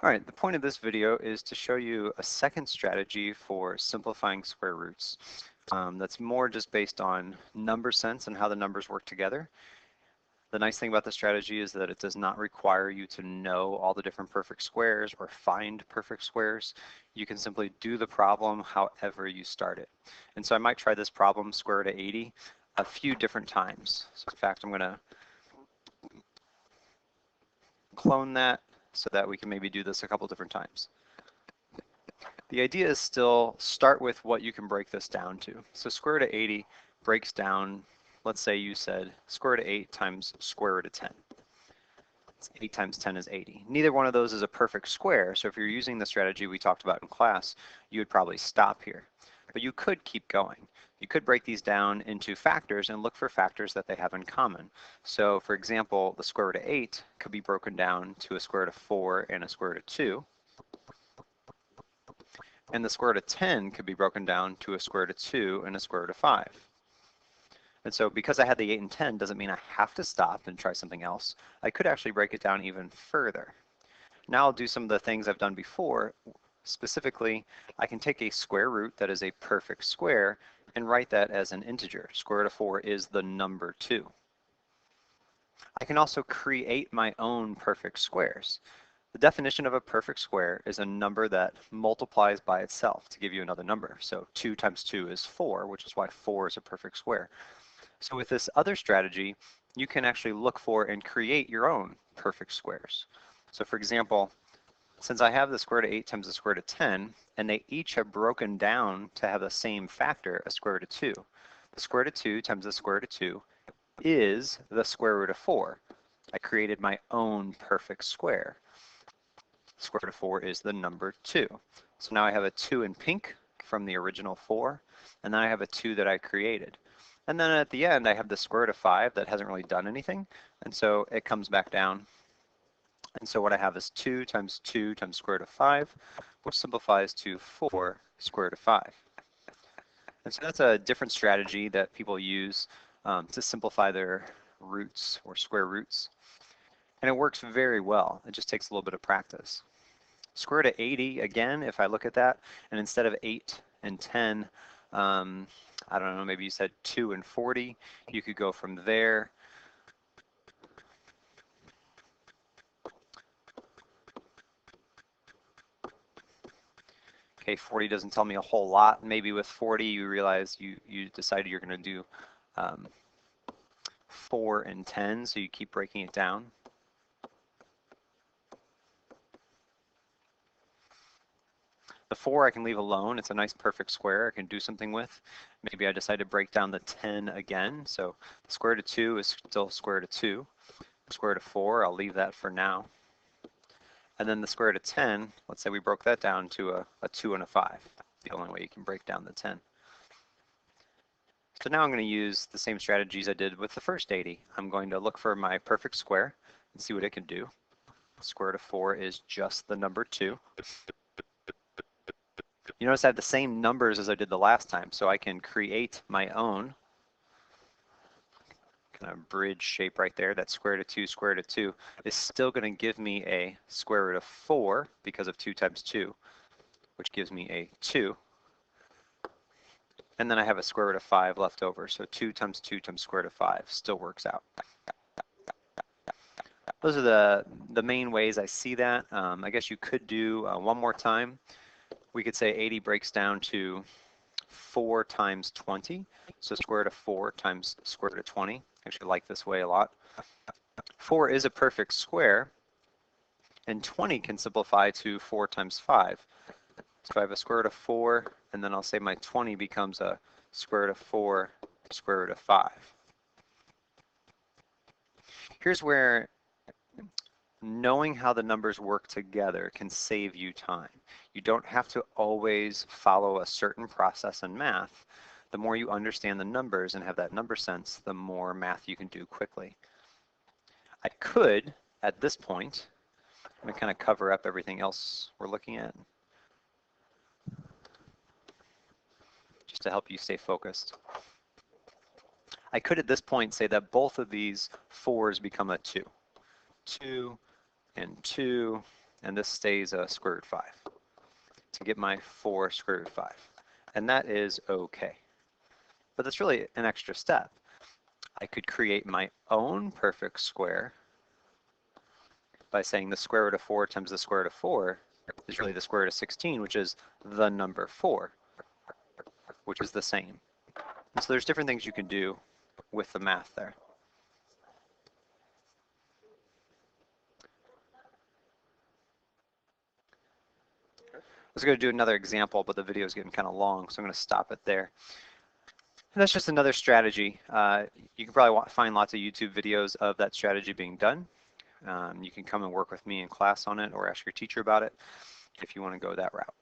All right, the point of this video is to show you a second strategy for simplifying square roots that's more just based on number sense and how the numbers work together. The nice thing about the strategy is that it does not require you to know all the different perfect squares or find perfect squares. You can simply do the problem however you start it. And so I might try this problem, square root of 80, a few different times. So in fact, I'm going to clone that so that we can maybe do this a couple different times. The idea is still start with what you can break this down to. So square root of 80 breaks down, let's say you said square root of 8 times square root of 10. 8 times 10 is 80. Neither one of those is a perfect square, so if you're using the strategy we talked about in class, you would probably stop here. But you could keep going. You could break these down into factors and look for factors that they have in common. So for example, the square root of 8 could be broken down to a square root of 4 and a square root of 2. And the square root of 10 could be broken down to a square root of 2 and a square root of 5. And so because I had the 8 and 10 doesn't mean I have to stop and try something else. I could actually break it down even further. Now I'll do some of the things I've done before. Specifically, I can take a square root that is a perfect square and write that as an integer. Square root of 4 is the number 2. I can also create my own perfect squares. The definition of a perfect square is a number that multiplies by itself to give you another number. So 2 times 2 is 4, which is why 4 is a perfect square. So with this other strategy, you can actually look for and create your own perfect squares. So for example, since I have the square root of 8 times the square root of 10, and they each have broken down to have the same factor, a square root of 2. The square root of 2 times the square root of 2 is the square root of 4. I created my own perfect square. Square root of 4 is the number 2. So now I have a 2 in pink from the original 4, and then I have a 2 that I created. And then at the end, I have the square root of 5 that hasn't really done anything, and so it comes back down. And so what I have is 2 times square root of 5, which simplifies to 4 square root of 5. And so that's a different strategy that people use to simplify their roots or square roots. And it works very well. It just takes a little bit of practice. Square root of 80, again, if I look at that, and instead of 8 and 10, I don't know, maybe you said 2 and 40, you could go from there. Okay, 40 doesn't tell me a whole lot. Maybe with 40, you realize you decided you're going to do 4 and 10, so you keep breaking it down. The 4 I can leave alone. It's a nice perfect square I can do something with. Maybe I decide to break down the 10 again. So the square root of 2 is still square root of 2. The square root of 4, I'll leave that for now. And then the square root of 10, let's say we broke that down to a 2 and a 5. The only way you can break down the 10. So now I'm going to use the same strategies I did with the first 80. I'm going to look for my perfect square and see what it can do. Square root of 4 is just the number 2. You notice I have the same numbers as I did the last time, so I can create my own kind of bridge shape right there. That square root of 2, square root of 2 is still going to give me a square root of 4 because of 2 times 2, which gives me a 2. And then I have a square root of 5 left over, so 2 times square root of 5 still works out. Those are the main ways I see that. I guess you could do one more time. We could say 80 breaks down to 4 times 20. So square root of 4 times square root of 20. I actually like this way a lot. 4 is a perfect square, and 20 can simplify to 4 times 5. So I have a square root of 4, and then I'll say my 20 becomes a square root of 4 square root of 5. Here's where knowing how the numbers work together can save you time. You don't have to always follow a certain process in math. The more you understand the numbers and have that number sense, the more math you can do quickly. I could, at this point, I'm going to kind of cover up everything else we're looking at, just to help you stay focused. I could, at this point, say that both of these 4s become a 2. 2 and 2 and this stays square root 5 to get my 4 square root 5. And that is okay. But that's really an extra step. I could create my own perfect square by saying the square root of 4 times the square root of 4 is really the square root of 16, which is the number 4, which is the same. And so there's different things you can do with the math there. I was going to do another example, but the video is getting kind of long, so I'm going to stop it there. And that's just another strategy. You can probably find lots of YouTube videos of that strategy being done. You can come and work with me in class on it or ask your teacher about it if you want to go that route.